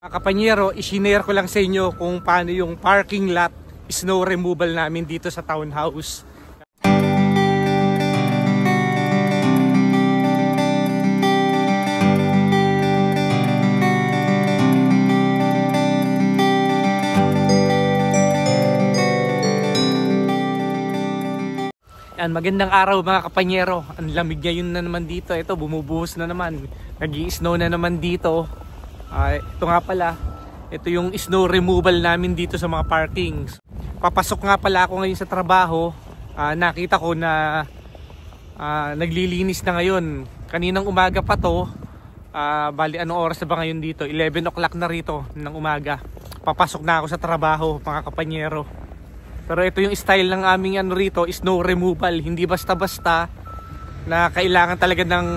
Kapanyero, isinare ko lang sa inyo kung paano yung parking lot snow removal namin dito sa townhouse. Yan, magandang araw mga kapanyero. Ang lamig ngayon na naman dito. Ito, bumubuhos na naman. Nag-i-snow na naman dito. Ito nga pala, ito yung snow removal namin dito sa mga parkings. Papasok nga pala ako ngayon sa trabaho. Nakita ko na naglilinis na ngayon. Kaninang umaga pa to. Bali anong oras na ba ngayon dito? 11 o'clock na rito ng umaga. Papasok na ako sa trabaho mga kapanyero. Pero ito yung style ng aming ano rito, snow removal. Hindi basta-basta na kailangan talaga ng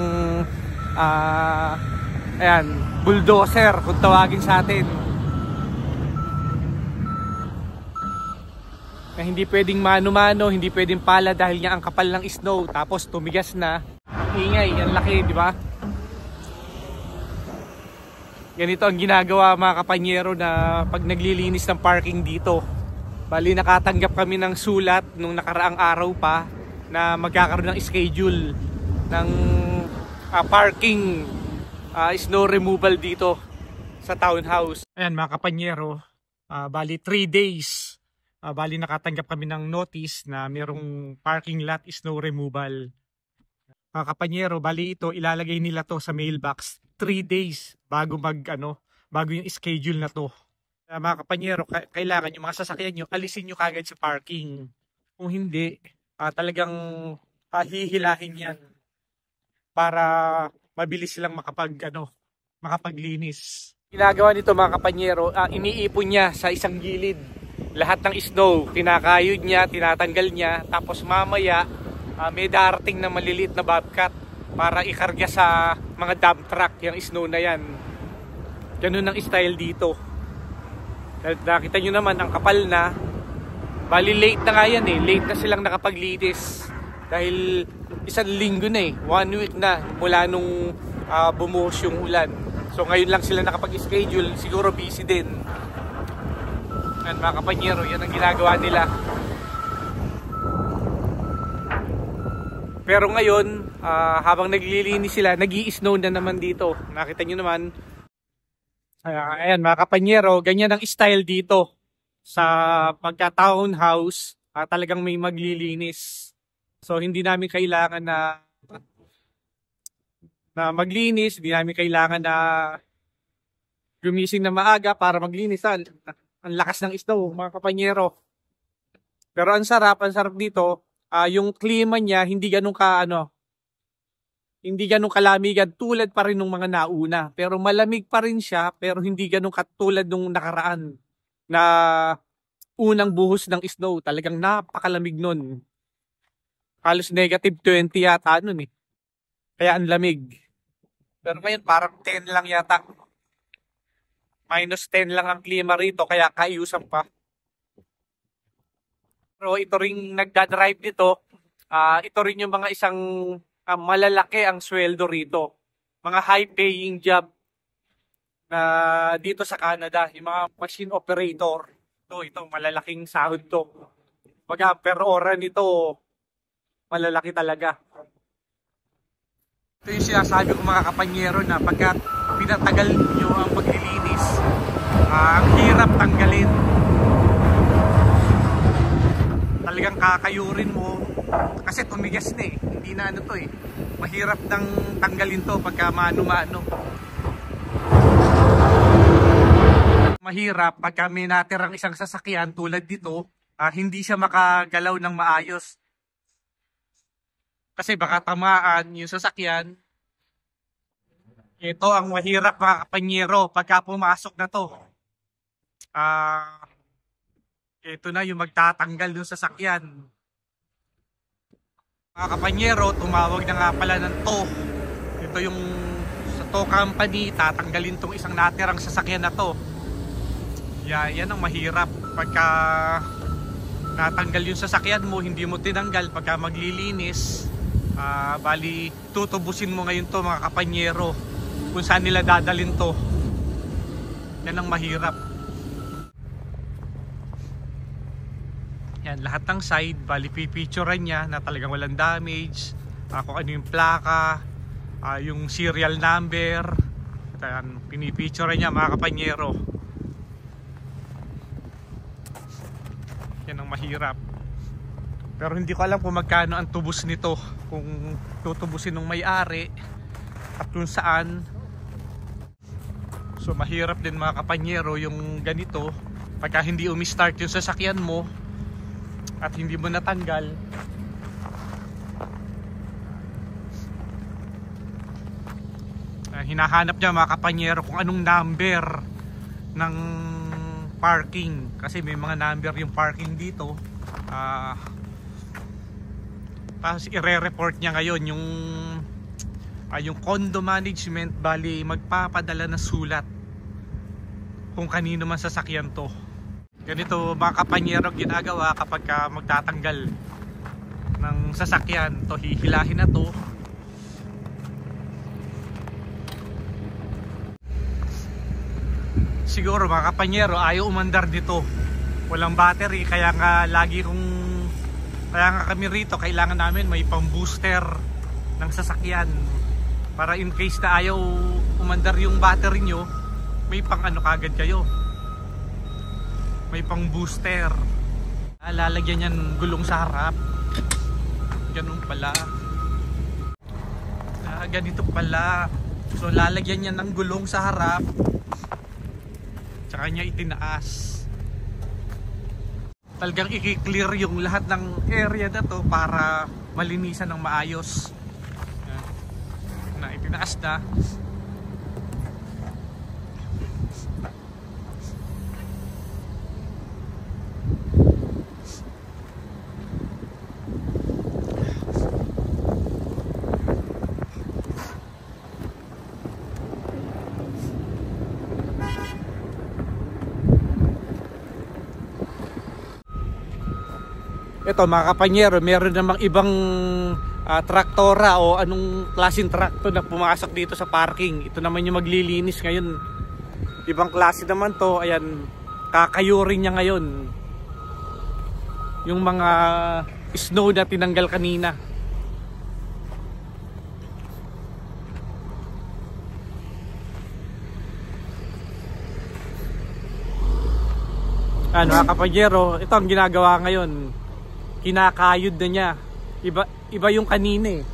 ayan, bulldozer kung tawagin sa atin. Na hindi pwedeng mano-mano, hindi pwedeng pala dahil nga ang kapal ng snow. Tapos tumigas na. Ang ingay, ang laki, di ba? Ganito ang ginagawa mga kapanyero na pag naglilinis ng parking dito. Bali nakatanggap kami ng sulat nung nakaraang araw pa na magkakaroon ng schedule ng parking snow removal dito sa townhouse. Ayan mga kapanyero, bali 3 days. Bali nakatanggap kami ng notice na mayroong parking lot snow removal. Mga kapanyero, bali ito ilalagay nila to sa mailbox 3 days bago bago yung schedule na to. Mga kapanyero, kailangan yung mga sasakyan nyo, alisin nyo kagad sa parking. Kung hindi, talagang hihilahin yan para mabilis silang makapaglinis. Ginagawa nito mga kapanyero, iniipon niya sa isang gilid lahat ng snow, kinakayod niya, tinatanggal niya, tapos mamaya may darating na maliliit na bobcat para ikarga sa mga dump truck yung snow na yan. Ganun ang style dito. Nakita nyo naman ang kapal na. Bali late na nga yan late na silang nakapaglinis dahil isang linggo na 1 week na mula nung bumuhos yung ulan. So ngayon lang sila nakapag-schedule, siguro busy din. Yan mga kapanyero, yan ang ginagawa nila. Pero ngayon, habang naglilinis sila, nag-i-snow na naman dito. Nakita nyo naman. Ayan mga kapanyero, ganyan ang style dito. Sa pagka-townhouse, talagang may maglilinis. So hindi namin kailangan na maglinis, hindi namin kailangan na gumising na maaga para maglinis. Ang lakas ng snow mga kapanyero. Pero ang sarap dito, yung klima niya hindi ganun hindi ganun kalamigan tulad pa rin ng mga nauna. Pero malamig pa rin siya, pero hindi ganun katulad nung nakaraan na unang buhos ng snow. Talagang napakalamig nun. Halos -20 yata nun Kaya ang lamig. Pero ngayon parang 10 lang yata. -10 lang ang klima rito, kaya kaayusan pa. Pero ito ring nagdadrive nito. Ito rin yung mga isang malalaki ang sweldo rito. Mga high-paying job na dito sa Canada. Yung mga machine operator. Ito malalaking sahod to. Pagka per hora nito, malalaki talaga. Ito yung sinasabi ko mga kapanyero na pagka pinatagal nyo ang paglilinis, ang hirap tanggalin. Talagang kakayurin mo kasi tumigas na hindi na mahirap nang tanggalin to pagka mano-mano. Mahirap pagka may natirang isang sasakyan tulad dito, hindi siya makagalaw ng maayos kasi baka tamaan yung sasakyan. Ito ang mahirap mga kapanyero pagka pumasok na to. Ito na yung magtatanggal ng sasakyan. Mga kapanyero, tumawag na nga pala ng tow. Ito yung sa tow company, tatanggalin tong isang natirang sasakyan na to. Yan ang mahirap pagka natanggal yung sasakyan mo, hindi mo tinanggal pagka maglilinis. Bali tutubusin mo ngayon to mga kapanyero kung saan nila dadalhin to. Yan ang mahirap. Yan, lahat ng side, bali pipicturean niya na talagang walang damage, kung ano yung plaka, yung serial number. Yan, pinipicturean niya mga kapanyero. Yan ang mahirap. Pero hindi ko alam kung magkano ang tubos nito, kung tutubusin ng may-ari at kung saan. So mahirap din mga kapanyero yung ganito pagka hindi umi-start yung sasakyan mo at hindi mo natanggal. Hinahanap niya mga kapanyero kung anong number ng parking, kasi may mga number yung parking dito. Tapos i-re-report niya ngayon yung condo management, bali magpapadala na sulat kung kanino man sasakyan to. Ganito mga kapanyero ginagawa kapag magtatanggal ng sasakyan. To hihilahin na to. Siguro mga kapanyero ayaw umandar dito, walang battery, kaya nga kami rito kailangan namin may pang booster ng sasakyan para in case na ayaw umandar yung battery nyo, may pang ano kagad kayo, may pang booster. Lalagyan yan gulong sa harap, ganun pala. Ganito pala, so lalagyan yan ng gulong sa harap, tsaka niya itinaas. Talagang i-clear yung lahat ng area na to para malinisan ng maayos. Na itinaas na. Ito mga kapanyero, meron namang ibang traktora o anong klaseng traktor na pumasok dito sa parking. Ito naman yung maglilinis ngayon. Ibang klase naman to. Ayan, kakayurin niya ngayon yung mga snow na tinanggal kanina. Mga kapanyero, ito ang ginagawa ngayon. Kinakayod na niya. Iba yung kanina eh.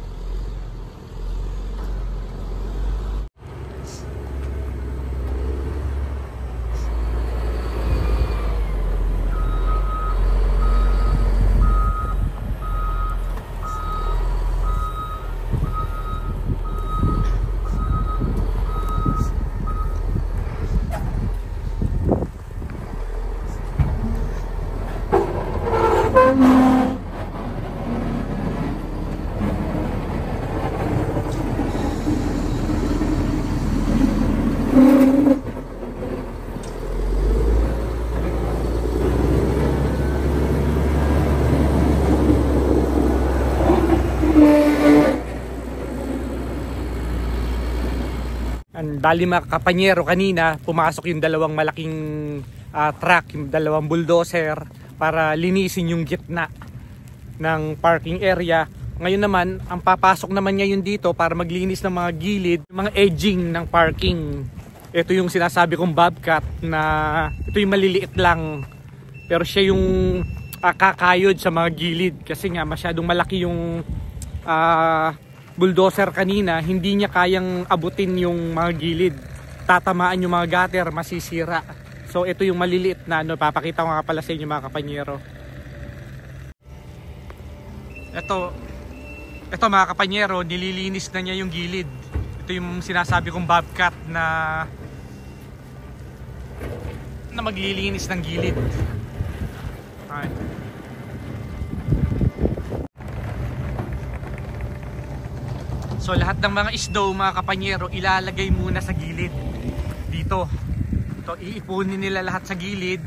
Bali mga kapanyero, kanina pumasok yung dalawang malaking truck, yung dalawang bulldozer para linisin yung gitna ng parking area. Ngayon naman, ang papasok naman ngayon dito para maglinis ng mga gilid, mga edging ng parking. Ito yung sinasabi kong bobcat, na ito yung maliliit lang, pero siya yung kakayod sa mga gilid kasi nga masyadong malaki yung bulldozer kanina, hindi niya kayang abutin yung mga gilid. Tatamaan yung mga gutter, masisira. So ito yung maliliit na papakita ko nga pala sa inyo mga kapanyero. Ito mga kapanyero, nililinis na niya yung gilid. Ito yung sinasabi kong bobcat na maglilinis ng gilid. Okay. So lahat ng mga snow mga kapanyero ilalagay muna sa gilid dito. So iipunin nila lahat sa gilid,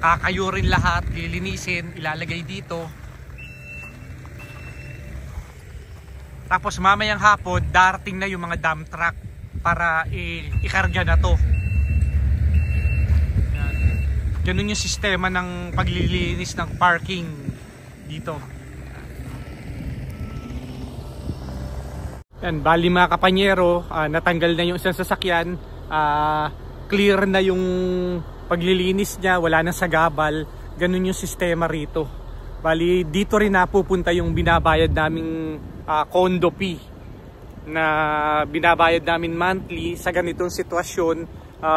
kakayurin lahat, lilinisin, ilalagay dito. Tapos mamayang hapon darating na yung mga dump truck para ikarga na to. Ganun yung sistema ng paglilinis ng parking dito. Yan, bali mga kapanyero, natanggal na yung isang sasakyan, clear na yung paglilinis niya, wala nang sagabal. Ganun yung sistema rito. Bali dito rin napupunta yung binabayad naming condo fee na binabayad namin monthly sa ganitong sitwasyon,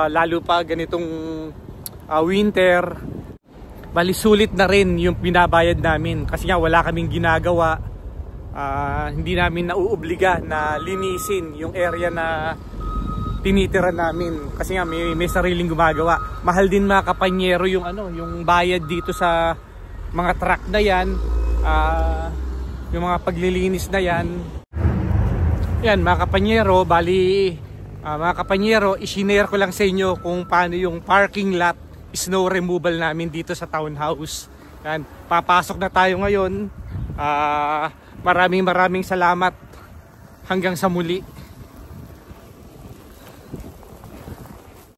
lalo pa ganitong winter. Bali sulit na rin yung binabayad namin kasi nga wala kaming ginagawa. Hindi namin nauobliga na linisin yung area na tinitira namin kasi nga may sariling gumagawa. Mahal din mga kapanyero yung yung bayad dito sa mga truck na yan, yung mga paglilinis na yan. Yan mga kapanyero, bali mga kapanyero, isinare ko lang sa inyo kung paano yung parking lot snow removal namin dito sa townhouse. Yan, papasok na tayo ngayon. Maraming salamat. Hanggang sa muli.